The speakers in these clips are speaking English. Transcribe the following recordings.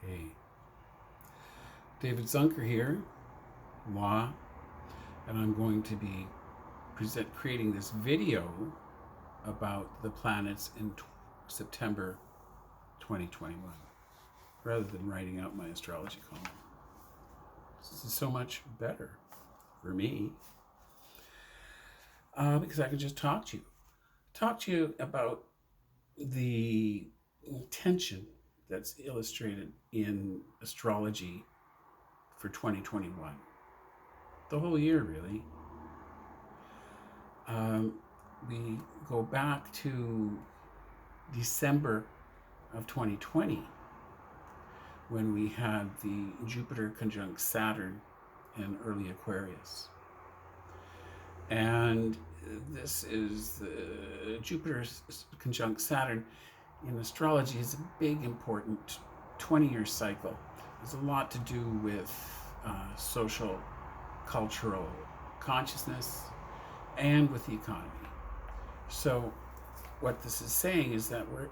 Hey, David Zunker here, Law, and I'm going to be creating this video about the planets in September 2021, rather than writing out my astrology column. This is so much better for me because I can just talk to you about the tension that's illustrated in astrology for 2021, the whole year really. We go back to December of 2020 when we had the Jupiter conjunct Saturn in early Aquarius. And this is the Jupiter conjunct Saturn in astrology is a big, important 20-year cycle. There's a lot to do with social, cultural consciousness and with the economy. So what this is saying is that we're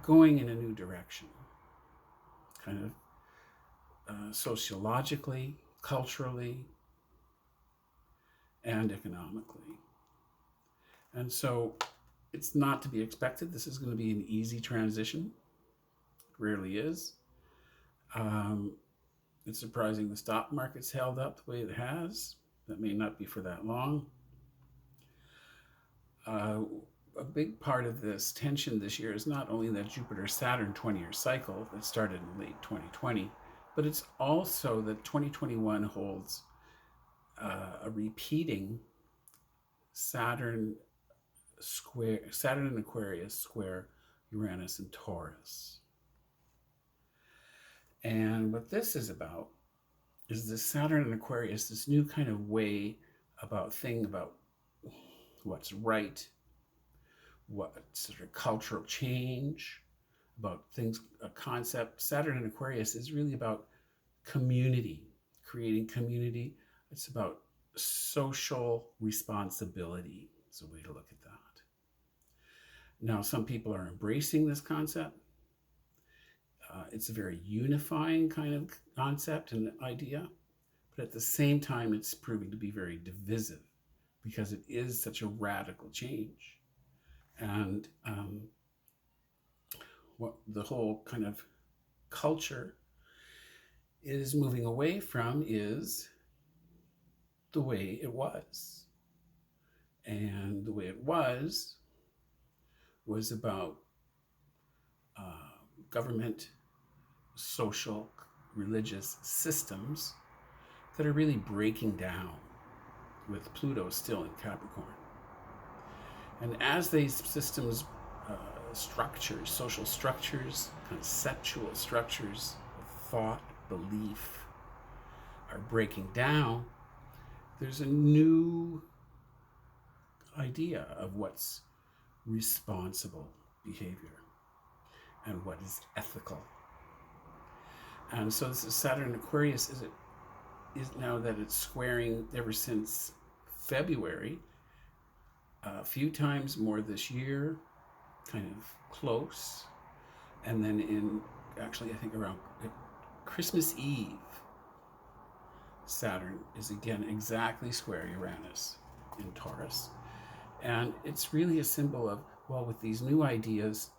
going in a new direction, kind of sociologically, culturally, and economically. And so it's not to be expected. This is going to be an easy transition. It rarely is. It's surprising the stock market's held up the way it has. That may not be for that long. A big part of this tension this year is not only that Jupiter-Saturn 20-year cycle that started in late 2020, but it's also that 2021 holds a repeating Saturn and Aquarius square Uranus and Taurus. And what this is about is this Saturn and Aquarius, this new kind of way about what's right, what sort of cultural change, about things, a concept. Saturn and Aquarius is really about community, creating community. It's about social responsibility. It's a way to look at that. Now, some people are embracing this concept. It's a very unifying kind of concept and idea, but at the same time, it's proving to be very divisive because it is such a radical change. And what the whole kind of culture is moving away from is the way it was. And the way it was about government, social, religious systems that are really breaking down with Pluto still in Capricorn. And as these systems, structures, social structures, conceptual structures of thought, belief are breaking down, there's a new idea of what's responsible behavior and what is ethical. And so this is Saturn and Aquarius is now that it's squaring ever since February, a few times more this year, kind of close. And then I think around Christmas Eve, Saturn is again exactly square Uranus in Taurus. And it's really a symbol of, well, with these new ideas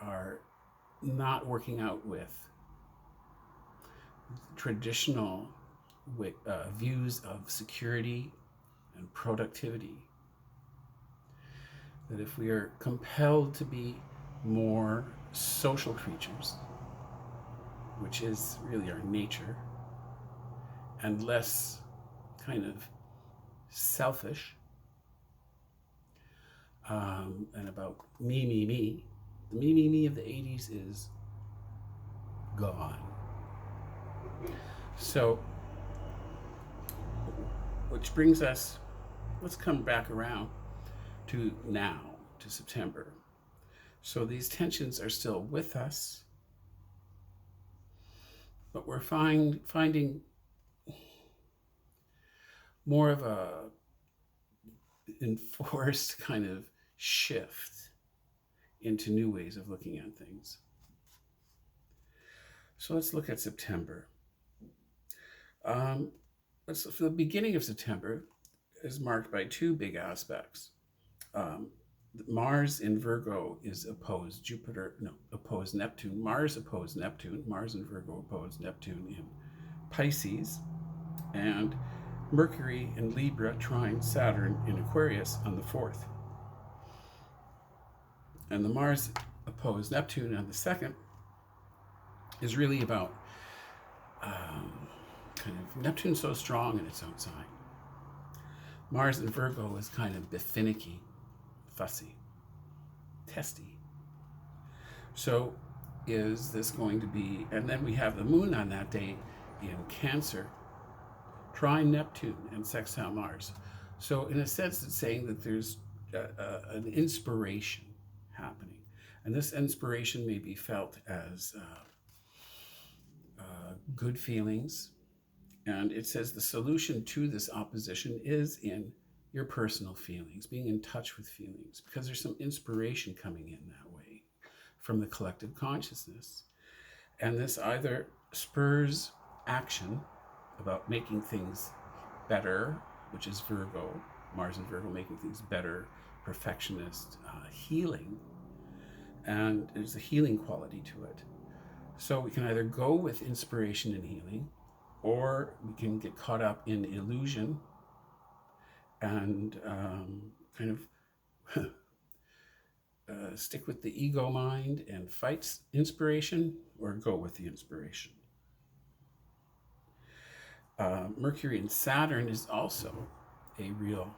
are not working out with traditional views of security and productivity. That if we are compelled to be more social creatures, which is really our nature, and less kind of selfish and about me, the me of the 80s is gone. So, which brings us, let's come back around to now, to September. So these tensions are still with us, but we're finding more of a enforced kind of shift into new ways of looking at things. So let's look at September. For the beginning of September is marked by two big aspects. Mars in Virgo is opposed Neptune. Mars opposed Neptune. Mars in Virgo opposed Neptune in Pisces. And Mercury in Libra trine Saturn in Aquarius on the 4th. And the Mars opposed Neptune on the 2nd is really about kind of Neptune's so strong in its own sign. Mars in Virgo is kind of finicky, fussy, testy. So is this going to be, and then we have the moon on that day in Cancer, trine Neptune and sextile Mars. So in a sense, it's saying that there's an inspiration happening. And this inspiration may be felt as good feelings. And it says the solution to this opposition is in your personal feelings, being in touch with feelings, because there's some inspiration coming in that way from the collective consciousness. And this either spurs action about making things better, which is Virgo, Mars and Virgo, making things better, perfectionist, healing, and there's a healing quality to it. So we can either go with inspiration and healing, or we can get caught up in illusion and kind of stick with the ego mind and fight inspiration, or go with the inspiration. Mercury and Saturn is also a real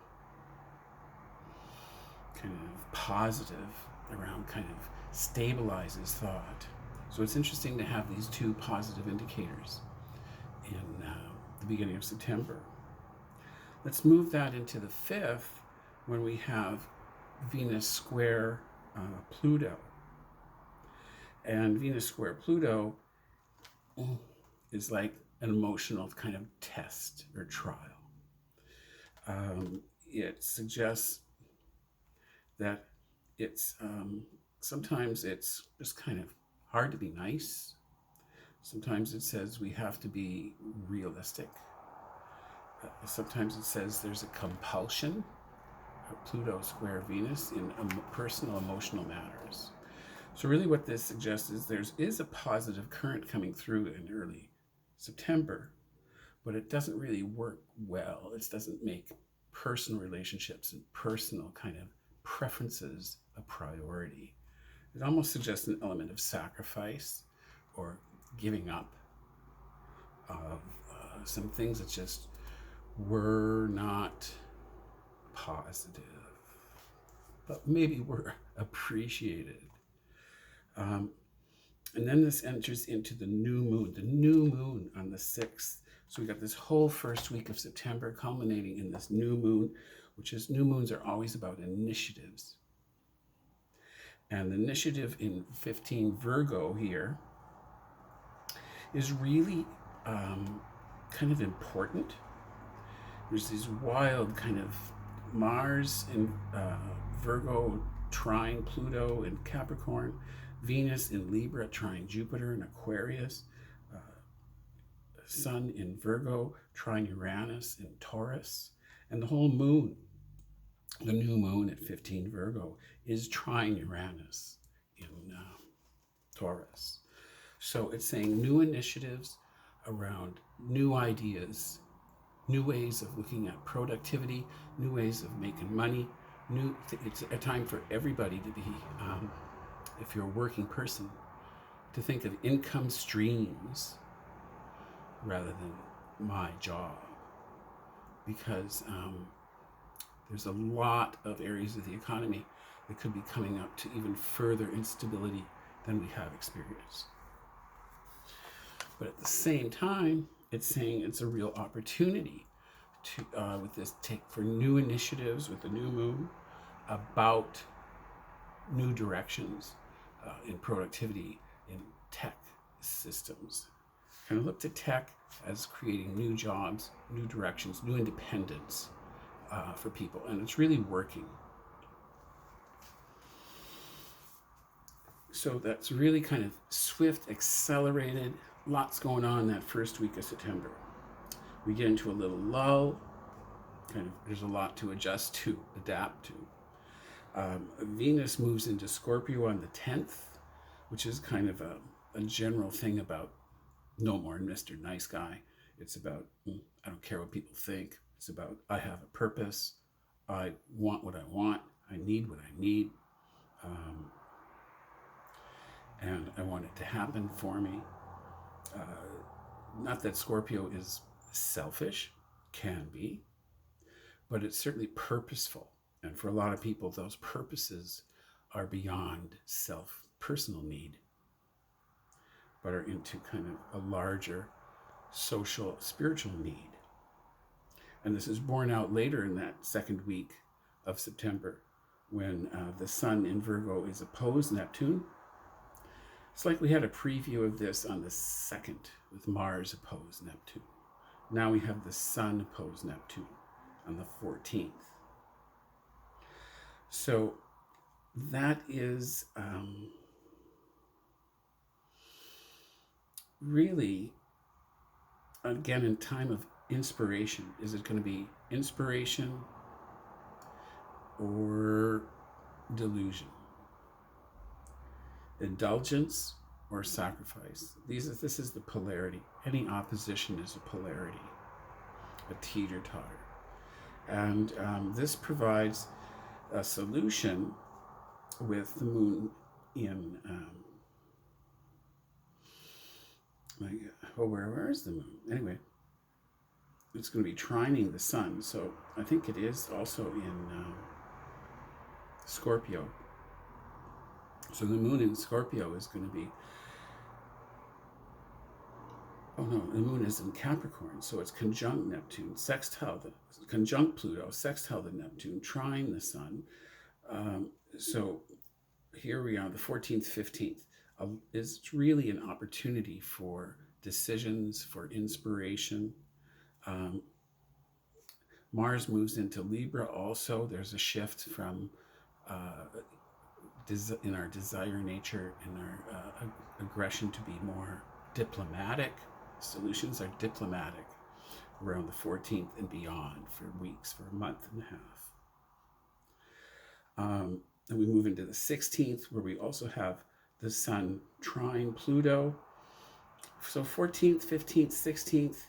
kind of positive around, kind of stabilizes thought. So it's interesting to have these two positive indicators in the beginning of September. Let's move that into the 5th, when we have Venus square Pluto. And Venus square Pluto is like an emotional kind of test or trial. It suggests that it's sometimes it's just kind of hard to be nice. Sometimes it says we have to be realistic. Sometimes it says there's a compulsion, Pluto square Venus, in personal emotional matters. So really what this suggests is there is a positive current coming through in early September, but it doesn't really work well. It doesn't make personal relationships and personal kind of preferences a priority. It almost suggests an element of sacrifice or giving up of some things that just were not positive, but maybe were appreciated. And then this enters into the new moon on the 6th. So we got this whole first week of September culminating in this new moon, which is, new moons are always about initiatives. And the initiative in 15 Virgo here is really kind of important. There's these wild kind of Mars in Virgo trine Pluto in Capricorn, Venus in Libra trine Jupiter in Aquarius, Sun in Virgo trine Uranus in Taurus, and the whole moon, the new moon at 15 Virgo, is trine Uranus in Taurus. So it's saying new initiatives around new ideas, new ways of looking at productivity, new ways of making money. It's a time for everybody to be, if you're a working person, to think of income streams rather than my job, because there's a lot of areas of the economy that could be coming up to even further instability than we have experienced. But at the same time, it's saying it's a real opportunity to, with this, take for new initiatives with the new moon about new directions in productivity, in tech systems. Kind of look to tech as creating new jobs, new directions, new independence for people, and it's really working. So that's really kind of swift, accelerated, lots going on that first week of September. We get into a little lull, kind of, there's a lot to adjust to, adapt to. Venus moves into Scorpio on the 10th, which is kind of a general thing about no more Mr. Nice Guy. It's about, I don't care what people think. It's about, I have a purpose. I want what I want. I need what I need. And I want it to happen for me. Not that Scorpio is selfish, can be, but it's certainly purposeful. And for a lot of people, those purposes are beyond personal need, but are into kind of a larger social, spiritual need. And this is borne out later in that second week of September when the Sun in Virgo is opposed Neptune. It's like we had a preview of this on the 2nd with Mars opposed Neptune. Now we have the Sun opposed Neptune on the 14th. So that is really, again, in time of inspiration. Is it going to be inspiration or delusion? Indulgence or sacrifice? This is the polarity. Any opposition is a polarity, a teeter-totter. And this provides a solution with the moon in, where is the moon? Anyway, it's going to be trining the Sun. So I think it is also in Scorpio. So the moon in Scorpio is going to be, oh no, the moon is in Capricorn, so it's conjunct Neptune, conjunct Pluto, sextile the Neptune, trine the Sun. So here we are, the 14th, 15th, is really an opportunity for decisions, for inspiration. Mars moves into Libra also. There's a shift from in our desire nature, in our aggression to be more diplomatic. Solutions are diplomatic around the 14th and beyond for weeks, for a month and a half. And we move into the 16th, where we also have the Sun trine Pluto. So 14th, 15th, 16th,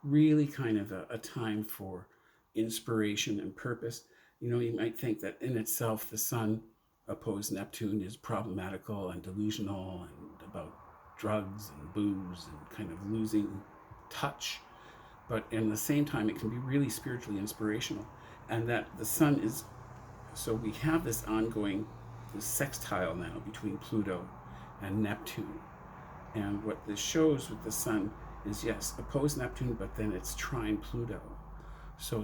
really kind of a time for inspiration and purpose. You know, you might think that in itself, the Sun opposed Neptune is problematical and delusional and about drugs and booze and kind of losing touch. But in the same time, it can be really spiritually inspirational. And that the Sun is, so we have this ongoing, this sextile now between Pluto and Neptune. And what this shows with the Sun is, yes, opposed Neptune, but then it's trine Pluto. So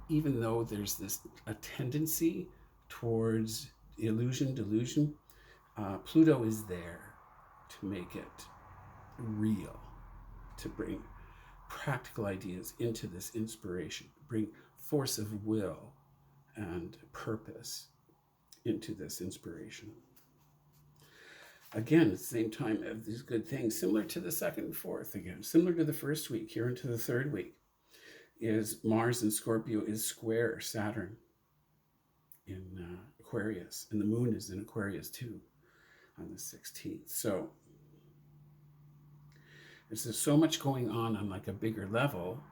even though there's a tendency towards illusion, delusion, Pluto is there to make it real, to bring practical ideas into this inspiration, bring force of will and purpose into this inspiration. Again, at the same time of these good things, similar to the 2nd and 4th, again, similar to the first week, here into the 3rd week, is Mars in Scorpio is square Saturn in Aquarius, and the moon is in Aquarius too on the 16th. So there's so much going on like a bigger level,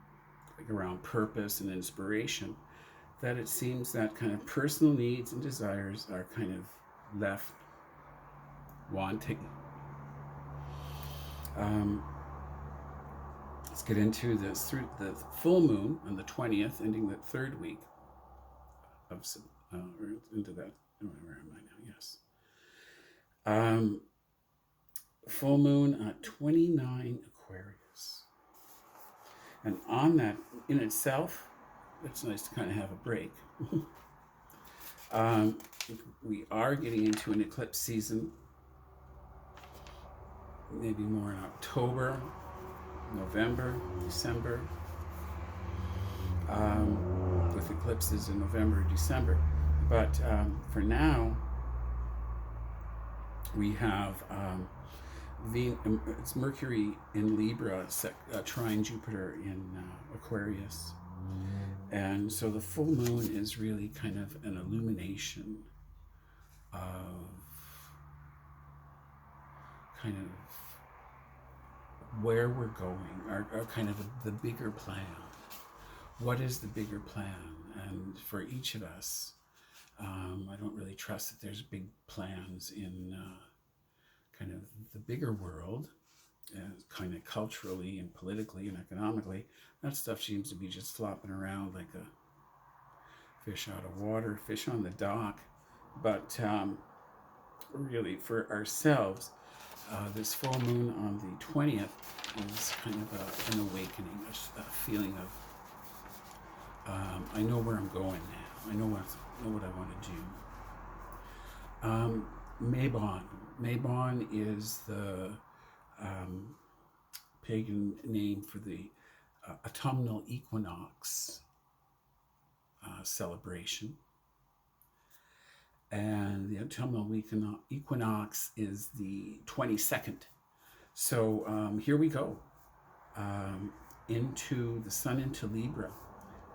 like around purpose and inspiration, that it seems that kind of personal needs and desires are kind of left wanting. Let's get into this through the full moon on the 20th, ending the 3rd week of into that. Where am I now? Yes. Full moon at 29 Aquarius, and on that in itself, it's nice to kind of have a break. We are getting into an eclipse season, maybe more in October, November, December, with eclipses in November, December. But for now, We have it's Mercury in Libra, trine Jupiter in Aquarius. And so the full moon is really kind of an illumination of kind of where we're going, our kind of the bigger plan. What is the bigger plan? And for each of us, I don't really trust that there's big plans in kind of the bigger world, kind of culturally and politically and economically. That stuff seems to be just flopping around like a fish out of water, fish on the dock. But really, for ourselves, this full moon on the 20th is kind of an awakening, a feeling of I know where I'm going now. I know what I want to do. Mabon is the pagan name for the autumnal equinox celebration. And the autumnal equinox is the 22nd. So here we go into the sun into Libra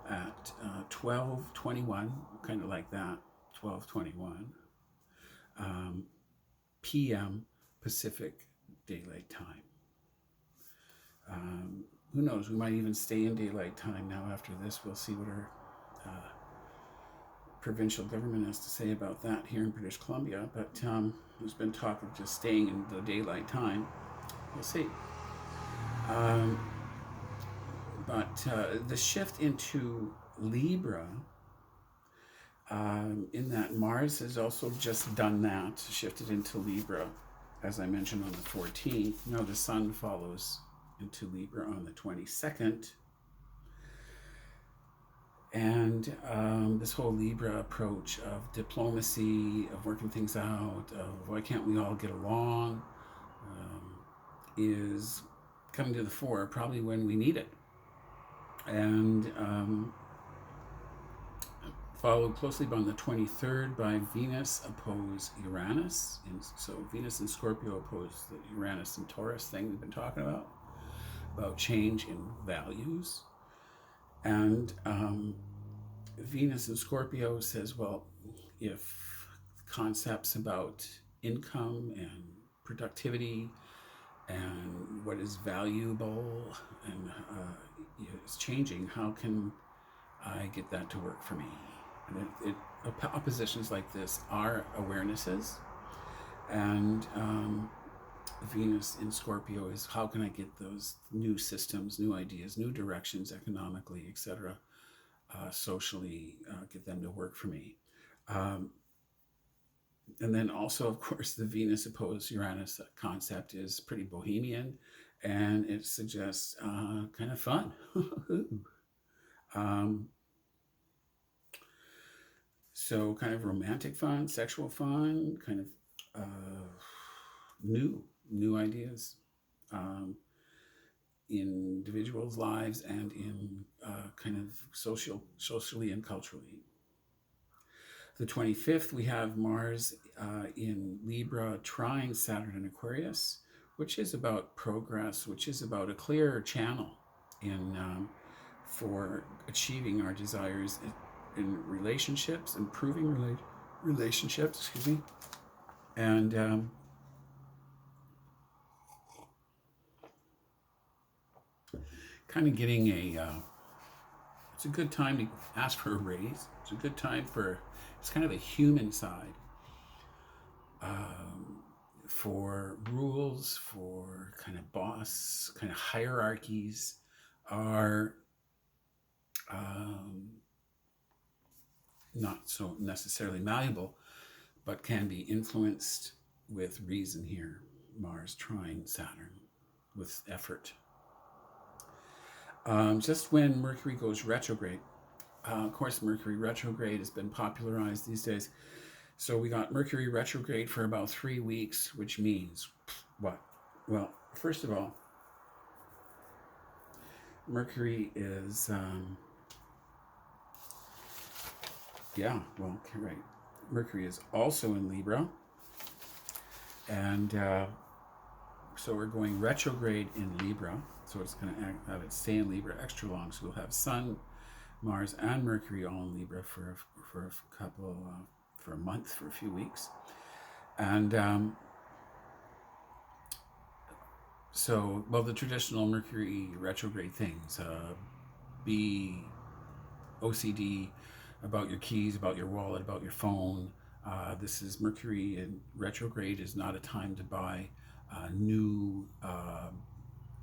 at 12:21, kind of like that, 12:21 p.m. Pacific Daylight Time. Who knows? We might even stay in daylight time now after this. We'll see what our provincial government has to say about that here in British Columbia. But there's been talk of just staying in the daylight time. We'll see. But the shift into Libra, in that Mars has also just done that, shifted into Libra, as I mentioned, on the 14th. Now the Sun follows into Libra on the 22nd. And this whole Libra approach of diplomacy, of working things out, of why can't we all get along, is coming to the fore, probably when we need it. And followed closely on the 23rd by Venus oppose Uranus. And so Venus and Scorpio oppose the Uranus and Taurus thing we've been talking about change in values. And Venus in Scorpio says, well, if concepts about income and productivity and what is valuable and is changing, how can I get that to work for me? And oppositions like this are awarenesses. And Venus in Scorpio is how can I get those new systems, new ideas, new directions, economically, etc., socially, get them to work for me. And then also, of course, the Venus opposed Uranus concept is pretty bohemian, and it suggests kind of fun. So kind of romantic fun, sexual fun, kind of new ideas in individuals' lives and in kind of socially and culturally. The 25th, we have Mars in Libra trine Saturn and Aquarius, which is about progress, which is about a clearer channel in for achieving our desires in relationships, improving relationships, and kind of getting it's a good time to ask for a raise. It's a good time it's kind of a human side for rules, for kind of boss, kind of hierarchies are not so necessarily malleable, but can be influenced with reason here. Mars trine Saturn with effort. Just when Mercury goes retrograde, of course, Mercury retrograde has been popularized these days. So we got Mercury retrograde for about 3 weeks, which means what? Well, first of all, Mercury is, right. Mercury is also in Libra. And so we're going retrograde in Libra. So it's going to have it stay in Libra extra long. So we'll have Sun, Mars, and Mercury all in Libra for a month, for a few weeks. And so, well, the traditional Mercury retrograde things, be OCD about your keys, about your wallet, about your phone. This is Mercury in retrograde is not a time to buy new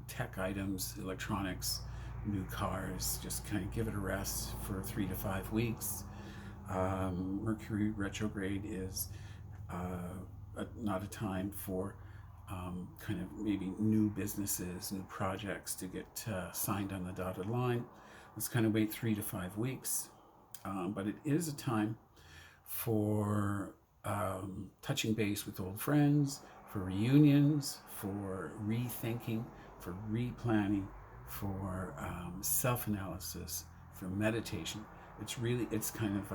tech items, electronics, new cars. Just kind of give it a rest for 3 to 5 weeks. Mercury retrograde is not a time for kind of maybe new businesses, new projects to get signed on the dotted line. Let's kind of wait 3 to 5 weeks. But it is a time for touching base with old friends, for reunions, for rethinking, for replanning, for self-analysis, for meditation. It's kind of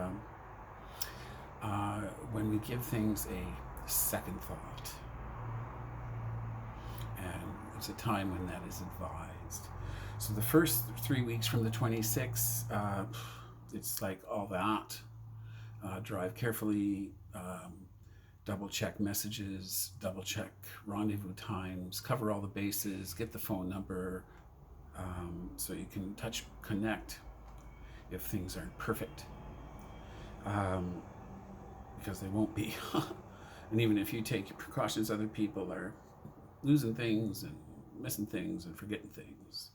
when we give things a second thought. And it's a time when that is advised. So the first 3 weeks from the 26th, it's like all that. Drive carefully, double check messages, double check rendezvous times, cover all the bases, get the phone number, so you can connect if things aren't perfect, because they won't be. And even if you take precautions, other people are losing things and missing things and forgetting things.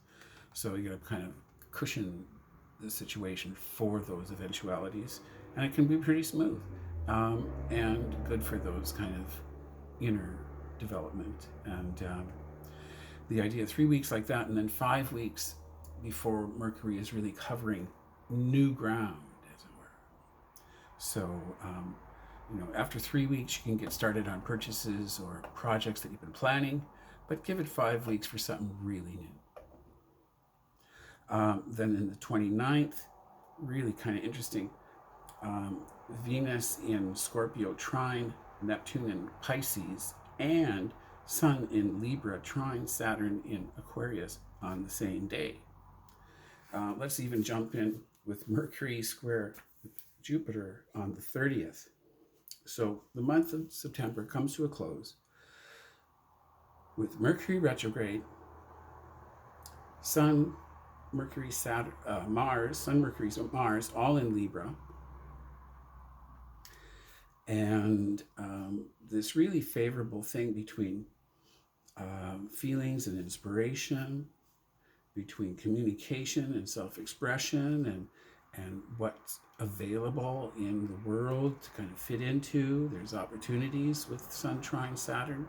So you got to kind of cushion the situation for those eventualities, and it can be pretty smooth and good for those kind of inner development. And the idea of 3 weeks like that, and then 5 weeks before Mercury is really covering new ground, as it were. So after 3 weeks, you can get started on purchases or projects that you've been planning, but give it 5 weeks for something really new. Then in the 29th, really kind of interesting, Venus in Scorpio trine Neptune in Pisces, and Sun in Libra trine Saturn in Aquarius on the same day. Let's even jump in with Mercury square Jupiter on the 30th. So the month of September comes to a close with Mercury retrograde, Sun, Mercury, Saturn, Mars, Sun, Mercury, Mars, all in Libra. And this really favorable thing between feelings and inspiration, between communication and self-expression, and what's available in the world to kind of fit into. There's opportunities with Sun trine Saturn,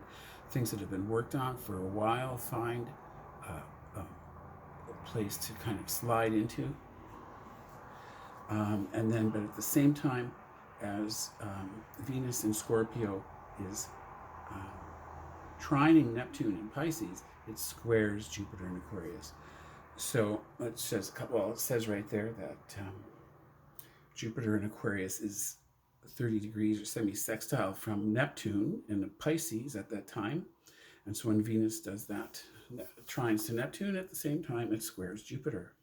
things that have been worked on for a while find a place to kind of slide into. And then, but at the same time, as Venus in Scorpio is trining Neptune in Pisces, it squares Jupiter in Aquarius. So it says right there that Jupiter in Aquarius is 30 degrees or semi-sextile from Neptune in Pisces at that time. And so when Venus does that, trines to Neptune at the same time, it squares Jupiter.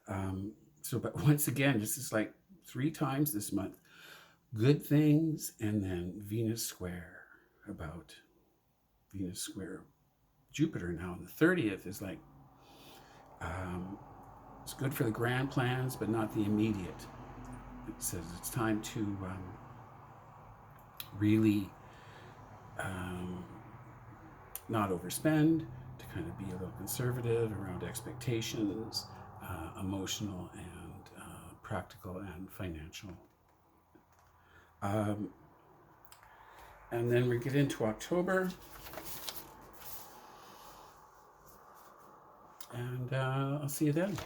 But once again, this is like 3 times this month. Good things, and then Venus square Jupiter. Now on the 30th is like, it's good for the grand plans, but not the immediate. It says it's time to really not overspend, to kind of be a little conservative around expectations, emotional and practical and financial. And then we get into October, and I'll see you then.